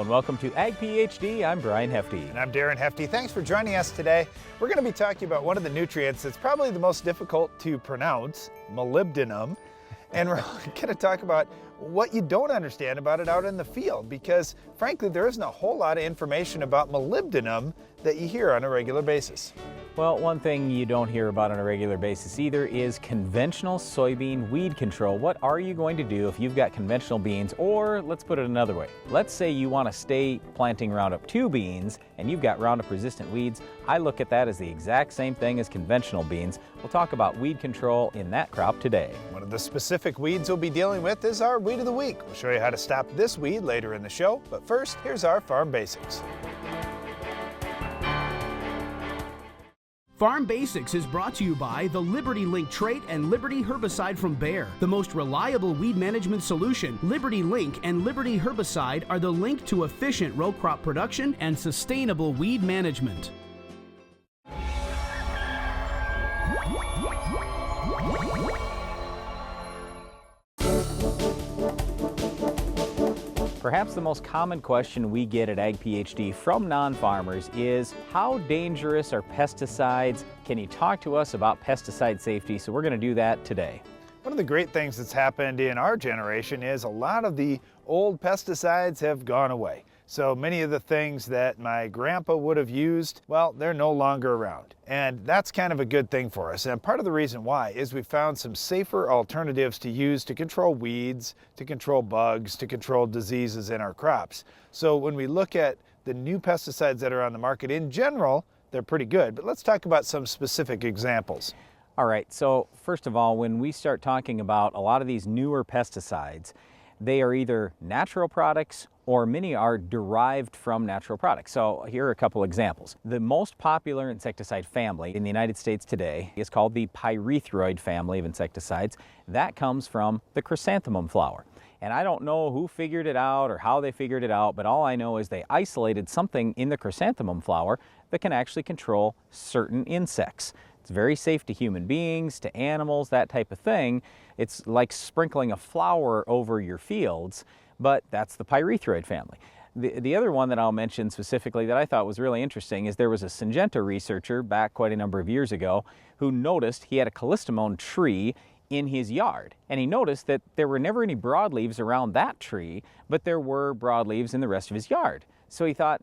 and welcome to Ag PhD. I'm Brian Hefty. And I'm Darren Hefty. Thanks for joining us today. We're going to be talking about one of the nutrients that's probably the most difficult to pronounce, molybdenum. And we're going to talk about what you don't understand about it out in the field, because frankly, there isn't a whole lot of information about molybdenum that you hear on a regular basis. Well, one thing you don't hear about on a regular basis either is conventional soybean weed control. What are you going to do if you've got conventional beans? Or let's put it another way. Let's say you want to stay planting Roundup 2 beans and you've got Roundup resistant weeds. I look at that as the exact same thing as conventional beans. We'll talk about weed control in that crop today. One of the specific weeds we'll be dealing with is our weed of the week. We'll show you how to stop this weed later in the show, but first, here's our farm basics. Farm Basics is brought to you by the Liberty Link trait and Liberty herbicide from Bayer. The most reliable weed management solution, Liberty Link and Liberty herbicide are the link to efficient row crop production and sustainable weed management. Perhaps the most common question we get at Ag PhD from non-farmers is, how dangerous are pesticides? Can you talk to us about pesticide safety? So we're going to do that today. One of the great things that's happened in our generation is a lot of the old pesticides have gone away. So many of the things that my grandpa would have used, well, they're no longer around. And that's kind of a good thing for us. And part of the reason why is we found some safer alternatives to use to control weeds, to control bugs, to control diseases in our crops. So when we look at the new pesticides that are on the market in general, they're pretty good. But let's talk about some specific examples. All right, so first of all, when we start talking about a lot of these newer pesticides, they are either natural products or many are derived from natural products. So here are a couple examples. The most popular insecticide family in the United States today is called the pyrethroid family of insecticides. That comes from the chrysanthemum flower. And I don't know who figured it out or how they figured it out, but all I know is they isolated something in the chrysanthemum flower that can actually control certain insects. It's very safe to human beings, to animals, that type of thing. It's like sprinkling a flower over your fields, but that's the pyrethroid family. The other one that I'll mention specifically that I thought was really interesting is there was a Syngenta researcher back quite a number of years ago who noticed he had a callistemon tree in his yard. And he noticed that there were never any broadleaves around that tree, but there were broadleaves in the rest of his yard. So he thought,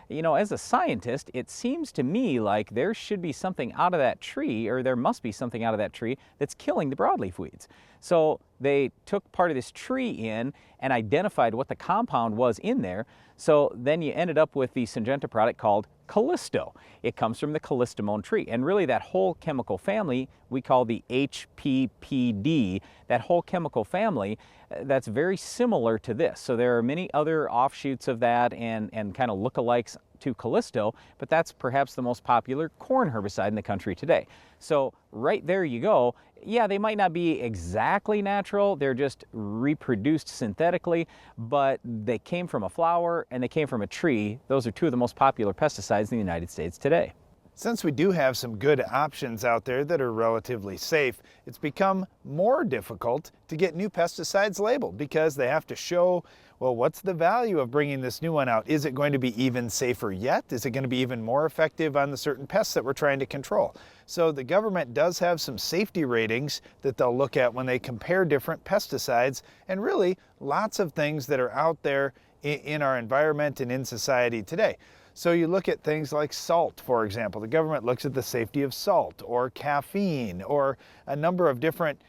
you know, as a scientist, it seems to me like there should be something out of that tree, or there must be something out of that tree that's killing the broadleaf weeds. So they took part of this tree in and identified what the compound was in there. So then you ended up with the Syngenta product called Callisto. It comes from the callistemon tree. And really that whole chemical family we call the HPPD, that whole chemical family, that's very similar to this. So there are many other offshoots of that and kind of lookalikes to Callisto, but that's perhaps the most popular corn herbicide in the country today. So right there you go. Yeah, they might not be exactly natural, they're just reproduced synthetically, but they came from a flower and they came from a tree. Those are two of the most popular pesticides in the United States today. Since we do have some good options out there that are relatively safe, it's become more difficult to get new pesticides labeled because they have to show, well, what's the value of bringing this new one out? Is it going to be even safer yet? Is it going to be even more effective on the certain pests that we're trying to control? So the government does have some safety ratings that they'll look at when they compare different pesticides, and really lots of things that are out there in our environment and in society today. So you look at things like salt, for example. The government looks at the safety of salt or caffeine or a number of different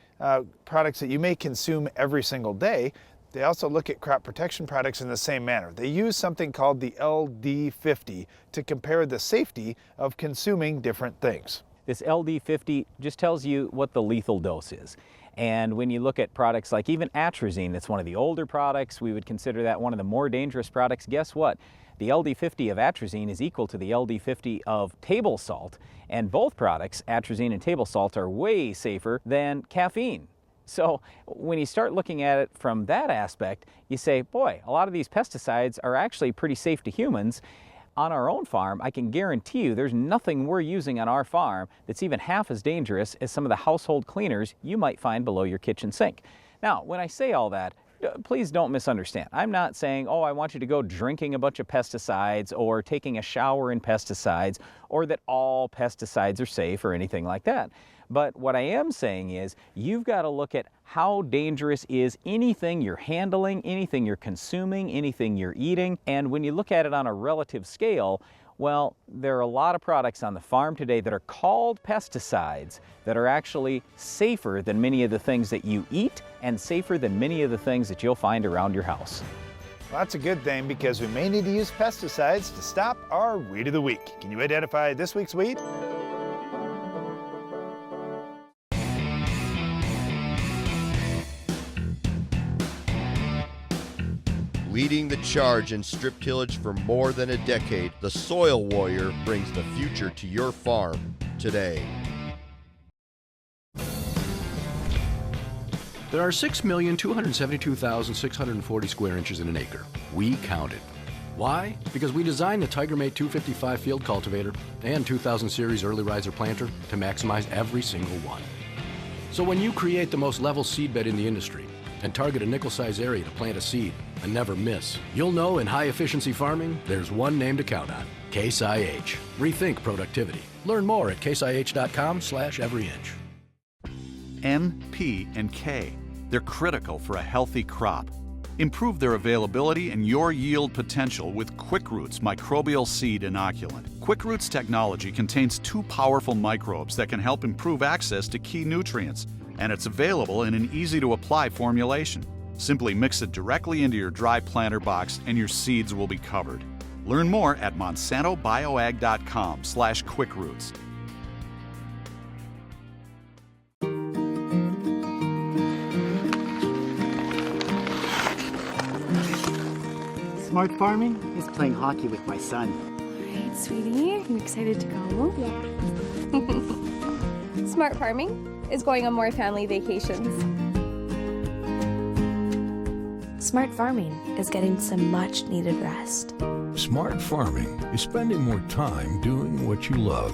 products that you may consume every single day. They also look at crop protection products in the same manner. They use something called the LD50 to compare the safety of consuming different things. This LD50 just tells you what the lethal dose is. And when you look at products like even atrazine, that's one of the older products, we would consider that one of the more dangerous products. Guess what? The LD50 of atrazine is equal to the LD50 of table salt, and both products, atrazine and table salt, are way safer than caffeine. So when you start looking at it from that aspect, you say, boy, a lot of these pesticides are actually pretty safe to humans. On our own farm, I can guarantee you there's nothing we're using on our farm that's even half as dangerous as some of the household cleaners you might find below your kitchen sink. Now, when I say all that, Please don't misunderstand. I'm not saying, oh, I want you to go drinking a bunch of pesticides or taking a shower in pesticides or that all pesticides are safe or anything like that. But what I am saying is you've got to look at how dangerous is anything you're handling, anything you're consuming, anything you're eating. And when you look at it on a relative scale, well, there are a lot of products on the farm today that are called pesticides that are actually safer than many of the things that you eat and safer than many of the things that you'll find around your house. Well, that's a good thing because we may need to use pesticides to stop our weed of the week. Can you identify this week's weed? Leading the charge in strip tillage for more than a decade, the Soil Warrior brings the future to your farm today. There are 6,272,640 square inches in an acre. We counted. Why? Because we designed the TigerMate 255 field cultivator and 2000 series early riser planter to maximize every single one. So when you create the most level seed bed in the industry and target a nickel-size area to plant a seed and never miss, you'll know in high-efficiency farming, there's one name to count on: Case IH. Rethink productivity. Learn more at caseih.com/everyinch. N, P, and K. They're critical for a healthy crop. Improve their availability and your yield potential with QuickRoots Microbial Seed Inoculant. QuickRoots technology contains 2 powerful microbes that can help improve access to key nutrients, and it's available in an easy-to-apply formulation. Simply mix it directly into your dry planter box and your seeds will be covered. Learn more at monsantobioag.com/quickroots. Smart farming is playing hockey with my son. All right, sweetie, I'm excited to go. Yeah. Smart farming is going on more family vacations. Smart farming is getting some much needed rest. Smart farming is spending more time doing what you love.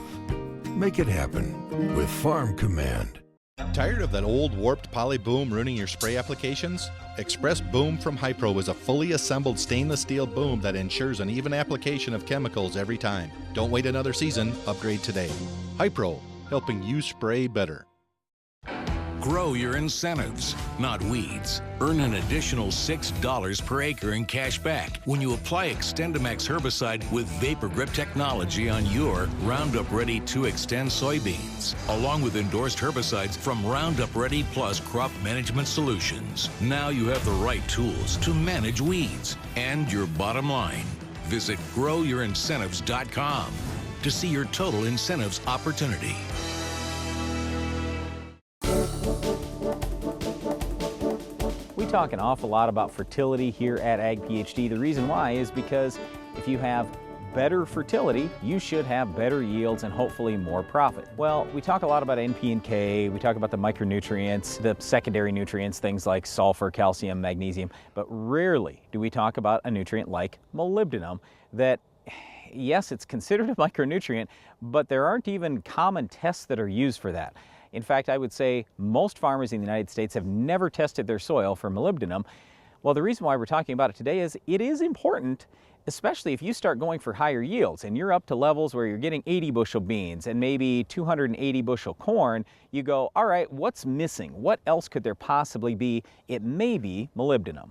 Make it happen with Farm Command. Tired of that old warped poly boom ruining your spray applications? Express Boom from Hypro is a fully assembled stainless steel boom that ensures an even application of chemicals every time. Don't wait another season, upgrade today. Hypro, helping you spray better. Grow your incentives, not weeds. Earn an additional $6 per acre in cash back when you apply XtendiMax herbicide with Vapor Grip technology on your Roundup Ready 2 Xtend soybeans, along with endorsed herbicides from Roundup Ready Plus Crop Management Solutions. Now you have the right tools to manage weeds and your bottom line. Visit growyouриncentives.com to see your total incentives opportunity. We talk an awful lot about fertility here at Ag PhD. The reason why is because if you have better fertility, you should have better yields and hopefully more profit. Well, we talk a lot about N, P, and K. We talk about the micronutrients, the secondary nutrients, things like sulfur, calcium, magnesium, but rarely do we talk about a nutrient like molybdenum that, yes, it's considered a micronutrient, but there aren't even common tests that are used for that. In fact, I would say most farmers in the United States have never tested their soil for molybdenum. Well, the reason why we're talking about it today is it is important, especially if you start going for higher yields and you're up to levels where you're getting 80 bushel beans and maybe 280 bushel corn. You go, all right, what's missing? What else could there possibly be? It may be molybdenum.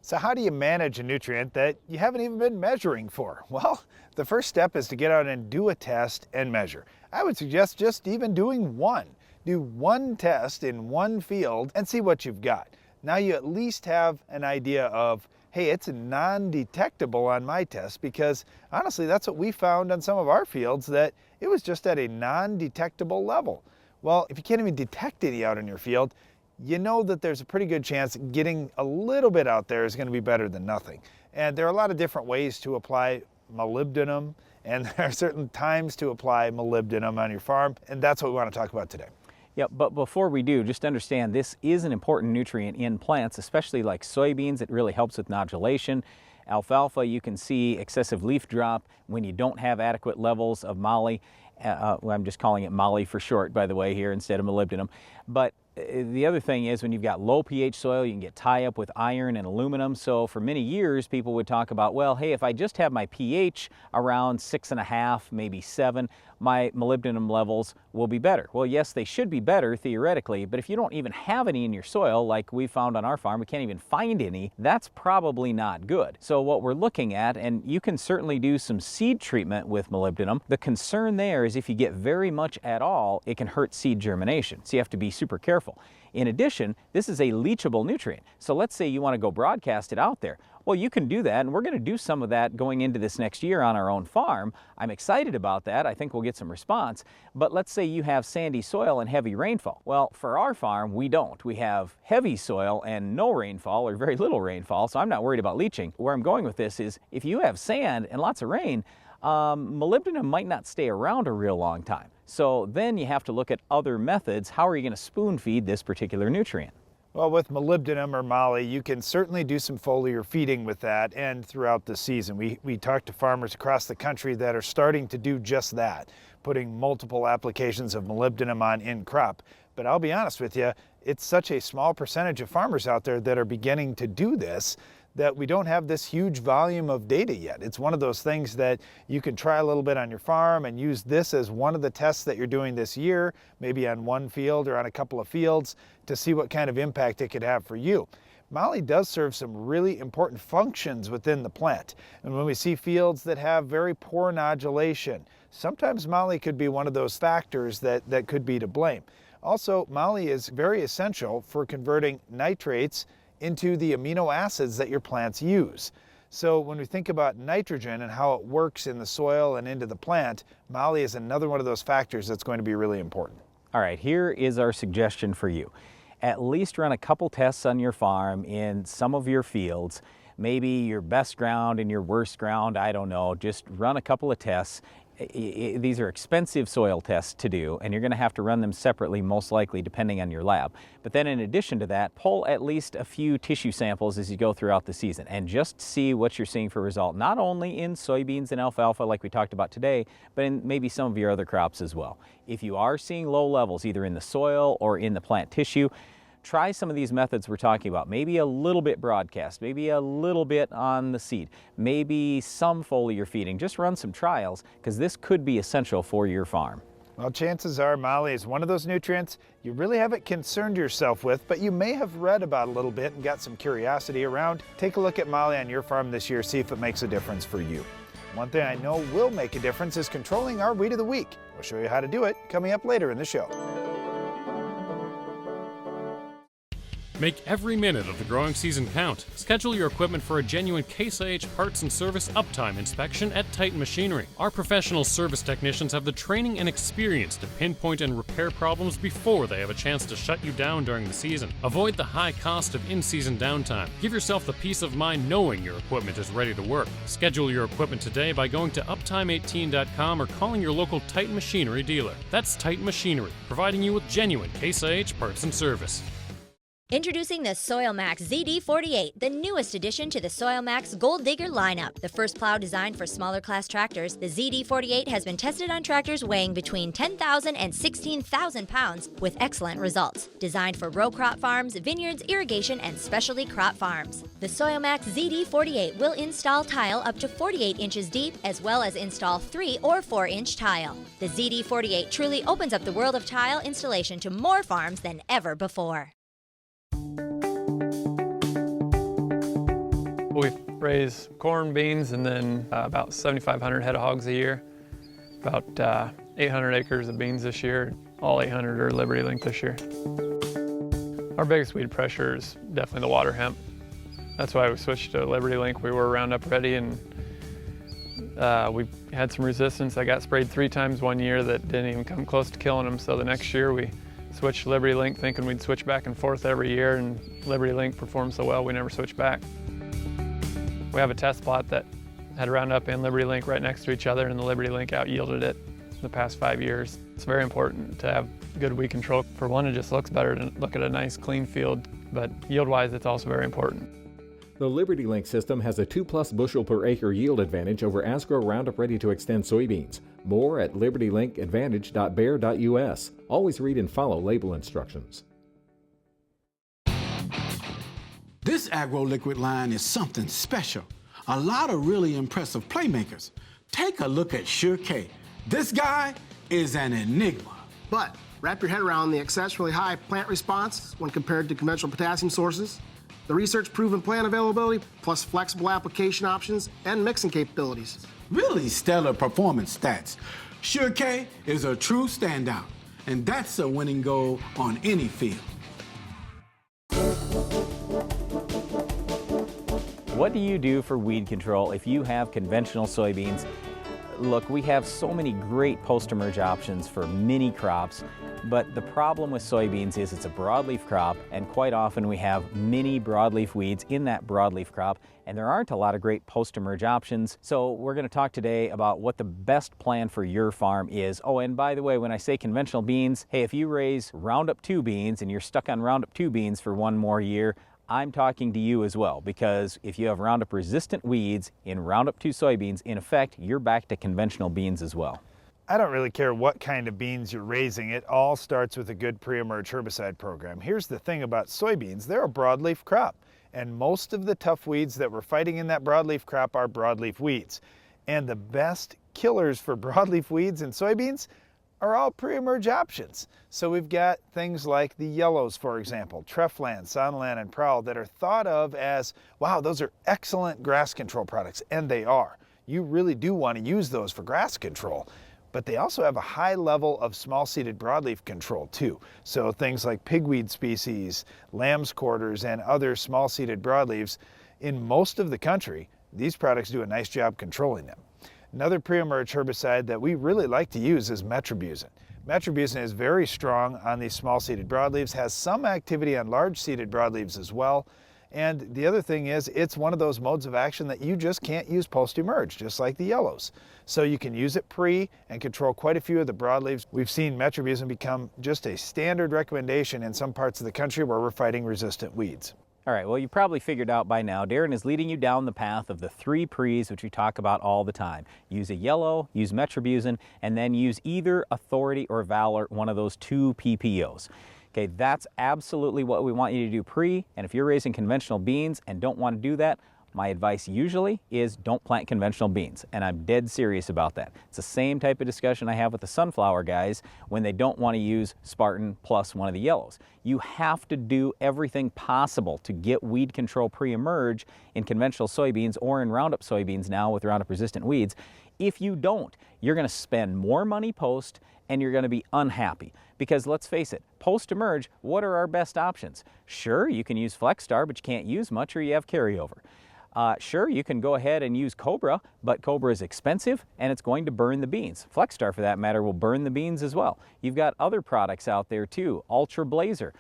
So how do you manage a nutrient that you haven't even been measuring for? Well, the first step is to get out and do a test and measure. I would suggest just even doing one. Do one test in one field and see what you've got. Now you at least have an idea of, hey, it's non-detectable on my test, because honestly, that's what we found on some of our fields, that it was just at a non-detectable level. Well, if you can't even detect any out in your field, you know that there's a pretty good chance getting a little bit out there is going to be better than nothing. And there are a lot of different ways to apply molybdenum, and there are certain times to apply molybdenum on your farm, and that's what we want to talk about today. Yeah, but before we do, just understand this is an important nutrient in plants, especially like soybeans. It really helps with nodulation. Alfalfa, you can see excessive leaf drop when you don't have adequate levels of moly. I'm just calling it moly for short, by the way, here instead of molybdenum. But The other thing is when you've got low pH soil, you can get tie up with iron and aluminum. So for many years, people would talk about, well, hey, if I just have my pH around 6.5, maybe 7, my molybdenum levels will be better. Well, yes, they should be better theoretically, but if you don't even have any in your soil, like we found on our farm, we can't even find any, that's probably not good. So what we're looking at, and you can certainly do some seed treatment with molybdenum, the concern there is if you get very much at all, it can hurt seed germination. So you have to be super careful. In addition, this is a leachable nutrient. So let's say you want to go broadcast it out there. Well, you can do that, and we're going to do some of that going into this next year on our own farm. I'm excited about that. I think we'll get some response. But let's say you have sandy soil and heavy rainfall. Well, for our farm, we don't. We have heavy soil and no rainfall or very little rainfall, so I'm not worried about leaching. Where I'm going with this is if you have sand and lots of rain, molybdenum might not stay around a real long time. So then you have to look at other methods. How are you going to spoon feed this particular nutrient? Well, with molybdenum or moly, you can certainly do some foliar feeding with that and throughout the season. We talk to farmers across the country that are starting to do just that, putting multiple applications of molybdenum on in crop. But I'll be honest with you, it's such a small percentage of farmers out there that are beginning to do this that we don't have this huge volume of data yet. It's one of those things that you can try a little bit on your farm and use this as one of the tests that you're doing this year, maybe on one field or on a couple of fields, to see what kind of impact it could have for you. Moly does serve some really important functions within the plant. And when we see fields that have very poor nodulation, sometimes moly could be one of those factors that could be to blame. Also, moly is very essential for converting nitrates into the amino acids that your plants use. So when we think about nitrogen and how it works in the soil and into the plant, moly is another one of those factors that's going to be really important. All right, here is our suggestion for you. At least run a couple tests on your farm in some of your fields, maybe your best ground and your worst ground, I don't know, just run a couple of tests. These are expensive soil tests to do, and you're going to have to run them separately, most likely, depending on your lab. But then in addition to that, pull at least a few tissue samples as you go throughout the season and just see what you're seeing for result, not only in soybeans and alfalfa like we talked about today, but in maybe some of your other crops as well. If you are seeing low levels, either in the soil or in the plant tissue, try some of these methods we're talking about. Maybe a little bit broadcast, maybe a little bit on the seed, maybe some foliar feeding. Just run some trials because this could be essential for your farm. Well, chances are moly is one of those nutrients you really haven't concerned yourself with, but you may have read about a little bit and got some curiosity around. Take a look at moly on your farm this year, see if it makes a difference for you. One thing I know will make a difference is controlling our weed of the week. We'll show you how to do it coming up later in the show. Make every minute of the growing season count. Schedule your equipment for a genuine Case IH parts and service uptime inspection at Titan Machinery. Our professional service technicians have the training and experience to pinpoint and repair problems before they have a chance to shut you down during the season. Avoid the high cost of in-season downtime. Give yourself the peace of mind knowing your equipment is ready to work. Schedule your equipment today by going to uptime18.com or calling your local Titan Machinery dealer. That's Titan Machinery, providing you with genuine Case IH parts and service. Introducing the SoilMax ZD48, the newest addition to the SoilMax Gold Digger lineup. The first plow designed for smaller class tractors, the ZD48 has been tested on tractors weighing between 10,000 and 16,000 pounds with excellent results. Designed for row crop farms, vineyards, irrigation, and specialty crop farms. The SoilMax ZD48 will install tile up to 48 inches deep, as well as install 3 or 4-inch tile. The ZD48 truly opens up the world of tile installation to more farms than ever before. We raise corn, beans, and then about 7,500 head of hogs a year. About 800 acres of beans this year. All 800 are Liberty Link this year. Our biggest weed pressure is definitely the water hemp. That's why we switched to Liberty Link. We were Roundup ready, and we had some resistance. I got sprayed 3 times one year that didn't even come close to killing them. So the next year we switched to Liberty Link thinking we'd switch back and forth every year, and Liberty Link performed so well we never switched back. We have a test plot that had Roundup and Liberty Link right next to each other, and the Liberty Link out-yielded it the past 5 years. It's very important to have good weed control. For one, it just looks better to look at a nice clean field, but yield-wise it's also very important. The Liberty Link system has a 2+ bushel per acre yield advantage over Asgrow Roundup Ready to Extend soybeans. More at libertylinkadvantage.bayer.us. Always read and follow label instructions. This agro liquid line is something special. A lot of really impressive playmakers. Take a look at Sure K. This guy is an enigma. But wrap your head around the exceptionally high plant response when compared to conventional potassium sources, the research-proven plant availability, plus flexible application options and mixing capabilities. Really stellar performance stats. Sure K is a true standout, and that's a winning goal on any field. What do you do for weed control if you have conventional soybeans? Look, we have so many great post-emerge options for mini crops, but the problem with soybeans is it's a broadleaf crop, and quite often we have mini broadleaf weeds in that broadleaf crop, and there aren't a lot of great post-emerge options. So we're going to talk today about what the best plan for your farm is. Oh, and by the way, when I say conventional beans, hey, if you raise Roundup 2 beans and you're stuck on Roundup 2 beans for one more year, I'm talking to you as well, because if you have Roundup resistant weeds in Roundup 2 soybeans, in effect, you're back to conventional beans as well. I don't really care what kind of beans you're raising, it all starts with a good pre-emerge herbicide program. Here's the thing about soybeans, they're a broadleaf crop, and most of the tough weeds that we're fighting in that broadleaf crop are broadleaf weeds. And the best killers for broadleaf weeds in soybeans are all pre-emerge options. So we've got things like the yellows, for example, Treflan, Sonalan, and Prowl that are thought of as, wow, those are excellent grass control products, and they are. You really do want to use those for grass control. But they also have a high level of small-seeded broadleaf control too. So things like pigweed species, lamb's quarters, and other small-seeded broadleaves, in most of the country, these products do a nice job controlling them. Another pre-emerge herbicide that we really like to use is metribuzin. Metribuzin is very strong on these small-seeded broadleaves, has some activity on large-seeded broadleaves as well. And the other thing is, it's one of those modes of action that you just can't use post-emerge, just like the yellows. So you can use it pre and control quite a few of the broadleaves. We've seen metribuzin become just a standard recommendation in some parts of the country where we're fighting resistant weeds. All right, well, you probably figured out by now, Darren is leading you down the path of the 3 pre's, which we talk about all the time. Use a yellow, use metribuzin, and then use either Authority or Valor, one of those 2 PPOs. Okay, that's absolutely what we want you to do pre, and if you're raising conventional beans and don't want to do that, my advice usually is don't plant conventional beans, and I'm dead serious about that. It's the same type of discussion I have with the sunflower guys when they don't want to use Spartan plus one of the yellows. You have to do everything possible to get weed control pre-emerge in conventional soybeans or in Roundup soybeans now with Roundup resistant weeds. If you don't, you're going to spend more money post and you're going to be unhappy. Because let's face it, post-emerge, what are our best options? Sure, you can use FlexStar, but you can't use much or you have carryover. Sure, you can go ahead and use Cobra, but Cobra is expensive and it's going to burn the beans. FlexStar, for that matter, will burn the beans as well. You've got other products out there too. Ultra Blazer,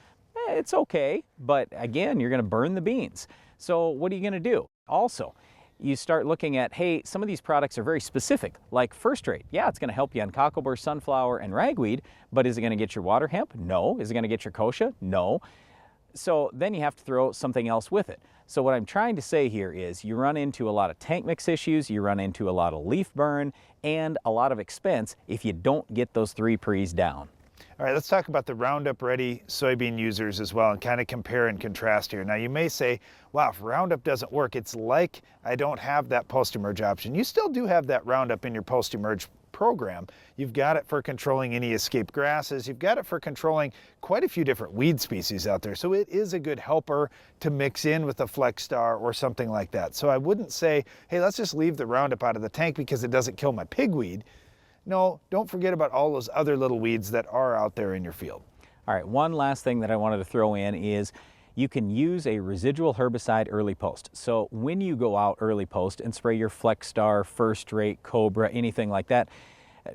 it's okay, but again, you're going to burn the beans. So what are you going to do? Also, you start looking at, hey, some of these products are very specific, like First Rate. Yeah, it's going to help you on cockleburr, sunflower, and ragweed, but is it going to get your water hemp? No. Is it going to get your kochia? No. So then you have to throw something else with it. So what I'm trying to say here is you run into a lot of tank mix issues, you run into a lot of leaf burn, and a lot of expense if you don't get those 3 pre's down. All right, let's talk about the Roundup Ready soybean users as well and kind of compare and contrast here. Now you may say, wow, if Roundup doesn't work, it's like I don't have that post-emerge option. You still do have that Roundup in your post-emerge program. You've got it for controlling any escaped grasses. You've got it for controlling quite a few different weed species out there. So it is a good helper to mix in with a FlexStar or something like that. So I wouldn't say, hey, let's just leave the Roundup out of the tank because it doesn't kill my pigweed. No, don't forget about all those other little weeds that are out there in your field. All right, one last thing that I wanted to throw in is you can use a residual herbicide early post. So when you go out early post and spray your FlexStar, First Rate, Cobra, anything like that,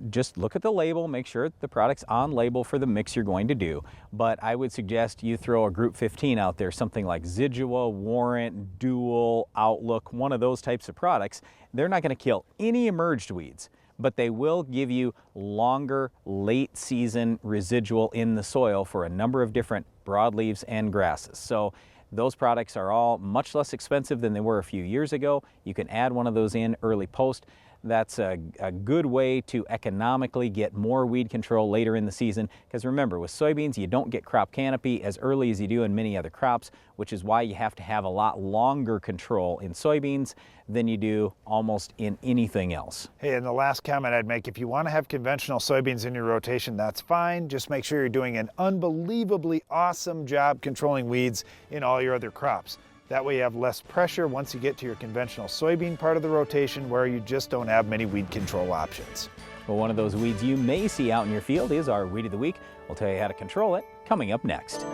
just look at the label, make sure the product's on label for the mix you're going to do. But I would suggest you throw a Group 15 out there, something like Zidua, Warrant, Dual, Outlook, one of those types of products. They're not going to kill any emerged weeds, but they will give you longer late season residual in the soil for a number of different broadleaves and grasses. So those products are all much less expensive than they were a few years ago. You can add one of those in early post. That's a good way to economically get more weed control later in the season, because remember, with soybeans you don't get crop canopy as early as you do in many other crops, which is why you have to have a lot longer control in soybeans than you do almost in anything else. Hey, and the last comment I'd make, if you want to have conventional soybeans in your rotation, that's fine. Just make sure you're doing an unbelievably awesome job controlling weeds in all your other crops. That way you have less pressure once you get to your conventional soybean part of the rotation where you just don't have many weed control options. Well, one of those weeds you may see out in your field is our Weed of the Week. We'll tell you how to control it coming up next.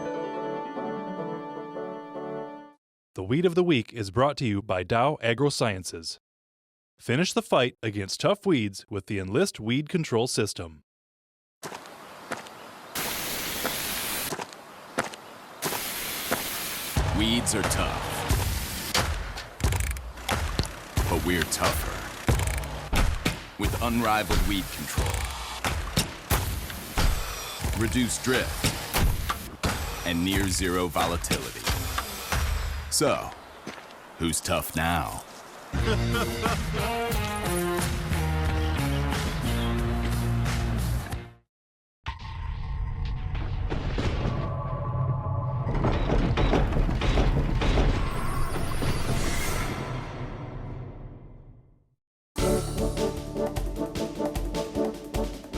The Weed of the Week is brought to you by Dow AgroSciences. Finish the fight against tough weeds with the Enlist Weed Control System. Weeds are tough, but we're tougher. With unrivaled weed control, reduced drift, and near zero volatility. So, who's tough now?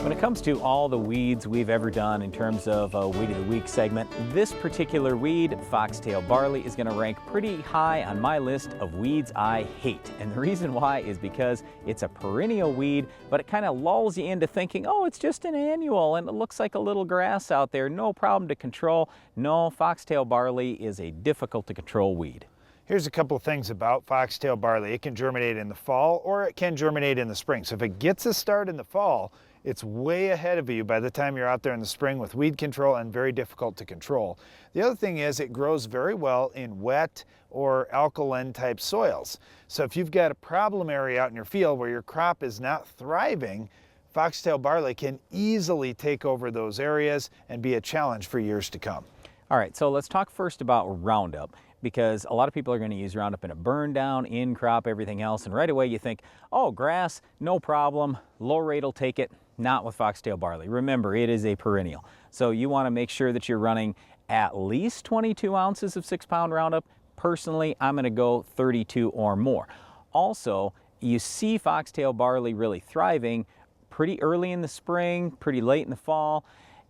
When it comes to all the weeds we've ever done in terms of a Weed of the Week segment, this particular weed, foxtail barley, is going to rank pretty high on my list of weeds I hate. And the reason why is because it's a perennial weed, but it kind of lulls you into thinking, oh, it's just an annual and it looks like a little grass out there, no problem to control. No, foxtail barley is a difficult to control weed. Here's a couple of things about foxtail barley. It can germinate in the fall or it can germinate in the spring. So if it gets a start in the fall, it's way ahead of you by the time you're out there in the spring with weed control and very difficult to control. The other thing is it grows very well in wet or alkaline type soils. So if you've got a problem area out in your field where your crop is not thriving, foxtail barley can easily take over those areas and be a challenge for years to come. All right, so let's talk first about Roundup, because a lot of people are going to use Roundup in a burn down, in crop, everything else, and right away you think, oh, grass, no problem, low rate will take it. Not with foxtail barley. Remember, it is a perennial. So you want to make sure that you're running at least 22 ounces of 6-pound Roundup. Personally, I'm going to go 32 or more. Also, you see foxtail barley really thriving pretty early in the spring, pretty late in the fall.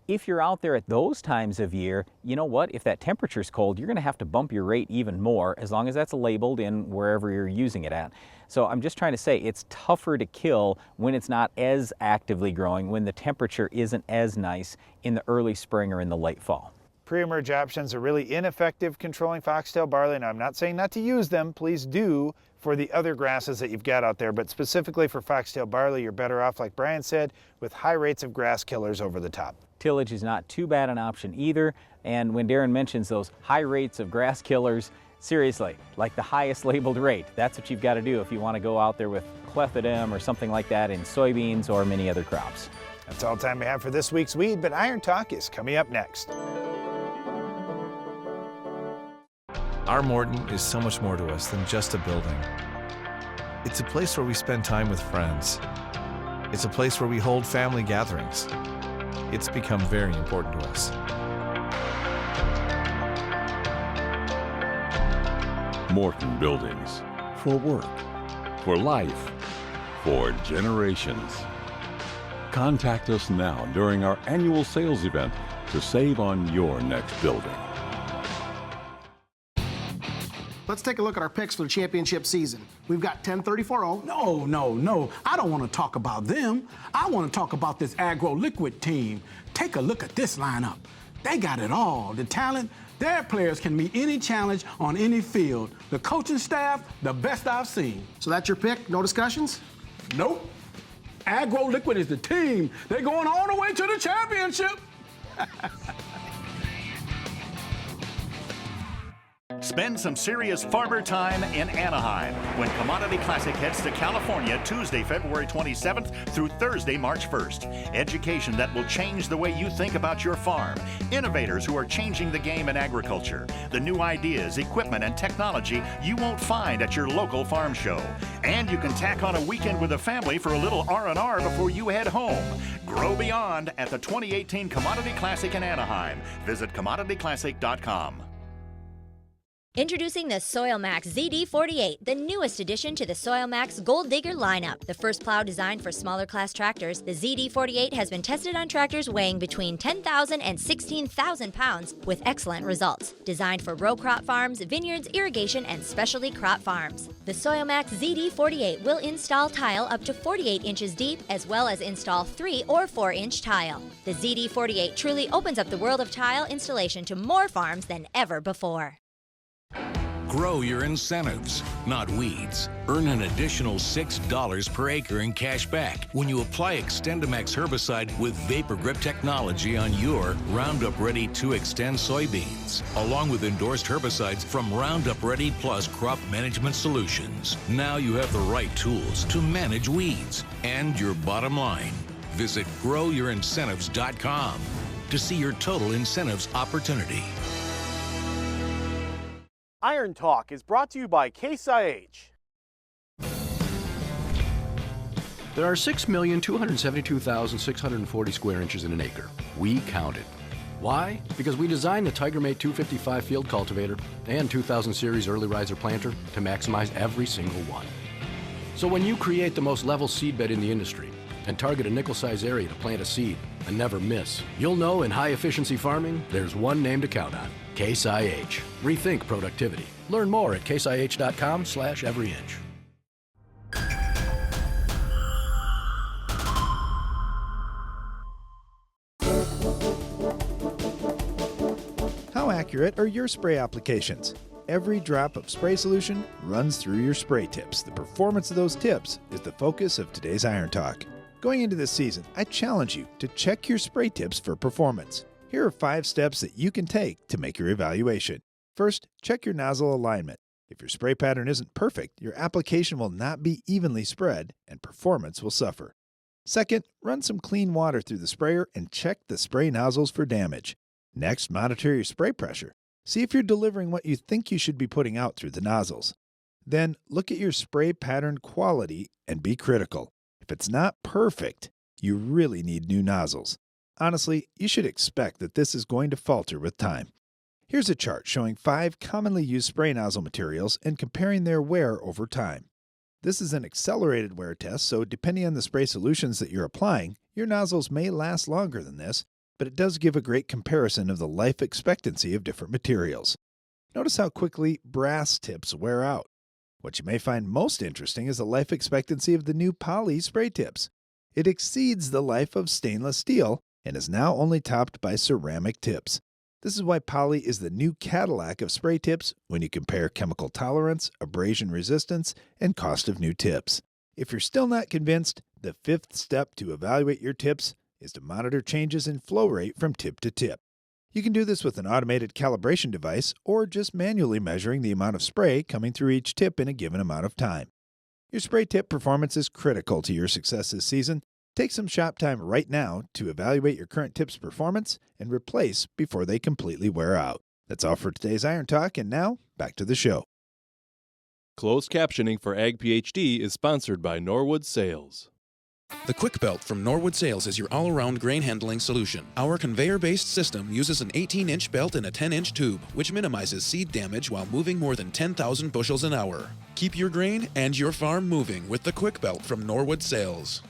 If you're out there at those times of year, you know what? If that temperature's cold, you're going to have to bump your rate even more, as long as that's labeled in wherever you're using it at. So I'm just trying to say it's tougher to kill when it's not as actively growing, when the temperature isn't as nice in the early spring or in the late fall. Pre-emerge options are really ineffective controlling foxtail barley, and I'm not saying not to use them. Please do for the other grasses that you've got out there, but specifically for foxtail barley, you're better off, like Brian said, with high rates of grass killers over the top. Tillage is not too bad an option either, and when Darren mentions those high rates of grass killers, seriously, like the highest labeled rate, that's what you've got to do if you want to go out there with clethodim or something like that in soybeans or many other crops. That's all the time we have for this week's Weed, but Iron Talk is coming up next. Our Morton is so much more to us than just a building. It's a place where we spend time with friends. It's a place where we hold family gatherings. It's become very important to us. Morton Buildings. For work. For life. For generations. Contact us now during our annual sales event to save on your next building. Let's take a look at our picks for the championship season. We've got 10-34-0. No. I don't want to talk about them. I want to talk about this Agro Liquid team. Take a look at this lineup. They got it all. The talent, their players can meet any challenge on any field. The coaching staff, the best I've seen. So that's your pick? No discussions? Nope. Agro Liquid is the team. They're going all the way to the championship. Spend some serious farmer time in Anaheim when Commodity Classic heads to California Tuesday, February 27th through Thursday, March 1st. Education that will change the way you think about your farm. Innovators who are changing the game in agriculture. The new ideas, equipment, and technology you won't find at your local farm show. And you can tack on a weekend with a family for a little R&R before you head home. Grow beyond at the 2018 Commodity Classic in Anaheim. Visit commodityclassic.com. Introducing the SoilMax ZD48, the newest addition to the SoilMax Gold Digger lineup. The first plow designed for smaller class tractors, the ZD48 has been tested on tractors weighing between 10,000 and 16,000 pounds with excellent results. Designed for row crop farms, vineyards, irrigation, and specialty crop farms. The SoilMax ZD48 will install tile up to 48 inches deep, as well as install 3 or 4-inch tile. The ZD48 truly opens up the world of tile installation to more farms than ever before. Grow your incentives, not weeds. Earn an additional $6 per acre in cash back when you apply Extendimax herbicide with Vapor Grip technology on your Roundup Ready to Extend soybeans, along with endorsed herbicides from Roundup Ready Plus Crop Management Solutions. Now you have the right tools to manage weeds and your bottom line. Visit GrowYourIncentives.com to see your total incentives opportunity. Iron Talk is brought to you by Case IH. There are 6,272,640 square inches in an acre. We counted. Why? Because we designed the TigerMate 255 field cultivator and 2000 series early riser planter to maximize every single one. So when you create the most level seedbed in the industry and target a nickel-size area to plant a seed and never miss, you'll know in high-efficiency farming, there's one name to count on. Case IH. Rethink productivity. Learn more at caseih.com/everyinch. How accurate are your spray applications? Every drop of spray solution runs through your spray tips. The performance of those tips is the focus of today's Iron Talk. Going into this season, I challenge you to check your spray tips for performance. Here are 5 steps that you can take to make your evaluation. First, check your nozzle alignment. If your spray pattern isn't perfect, your application will not be evenly spread and performance will suffer. Second, run some clean water through the sprayer and check the spray nozzles for damage. Next, monitor your spray pressure. See if you're delivering what you think you should be putting out through the nozzles. Then, look at your spray pattern quality and be critical. If it's not perfect, you really need new nozzles. Honestly, you should expect that this is going to falter with time. Here's a chart showing 5 commonly used spray nozzle materials and comparing their wear over time. This is an accelerated wear test, so depending on the spray solutions that you're applying, your nozzles may last longer than this, but it does give a great comparison of the life expectancy of different materials. Notice how quickly brass tips wear out. What you may find most interesting is the life expectancy of the new poly spray tips. It exceeds the life of stainless steel and is now only topped by ceramic tips. This is why poly is the new Cadillac of spray tips when you compare chemical tolerance, abrasion resistance, and cost of new tips. If you're still not convinced, the 5th step to evaluate your tips is to monitor changes in flow rate from tip to tip. You can do this with an automated calibration device or just manually measuring the amount of spray coming through each tip in a given amount of time. Your spray tip performance is critical to your success this season. Take some shop time right now to evaluate your current tips performance and replace before they completely wear out. That's all for today's Iron Talk, and now back to the show. Closed captioning for Ag PhD is sponsored by Norwood Sales. The Quick Belt from Norwood Sales is your all-around grain handling solution. Our conveyor-based system uses an 18-inch belt and a 10-inch tube, which minimizes seed damage while moving more than 10,000 bushels an hour. Keep your grain and your farm moving with the Quick Belt from Norwood Sales.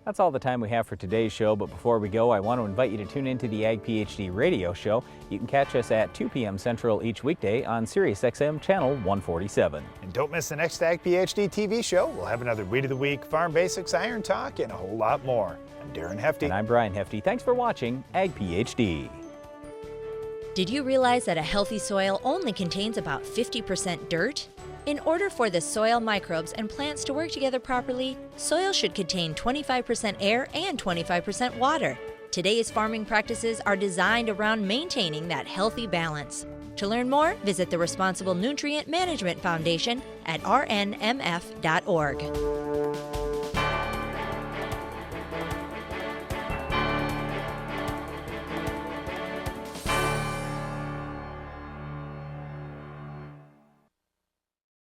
That's all the time we have for today's show, but before we go, I want to invite you to tune into the Ag PhD radio show. You can catch us at 2 p.m. Central each weekday on SiriusXM Channel 147. And don't miss the next Ag PhD TV show. We'll have another Weed of the Week, Farm Basics, Iron Talk, and a whole lot more. I'm Darren Hefty. And I'm Brian Hefty. Thanks for watching Ag PhD. Did you realize that a healthy soil only contains about 50% dirt? In order for the soil microbes and plants to work together properly, soil should contain 25% air and 25% water. Today's farming practices are designed around maintaining that healthy balance. To learn more, visit the Responsible Nutrient Management Foundation at rnmf.org.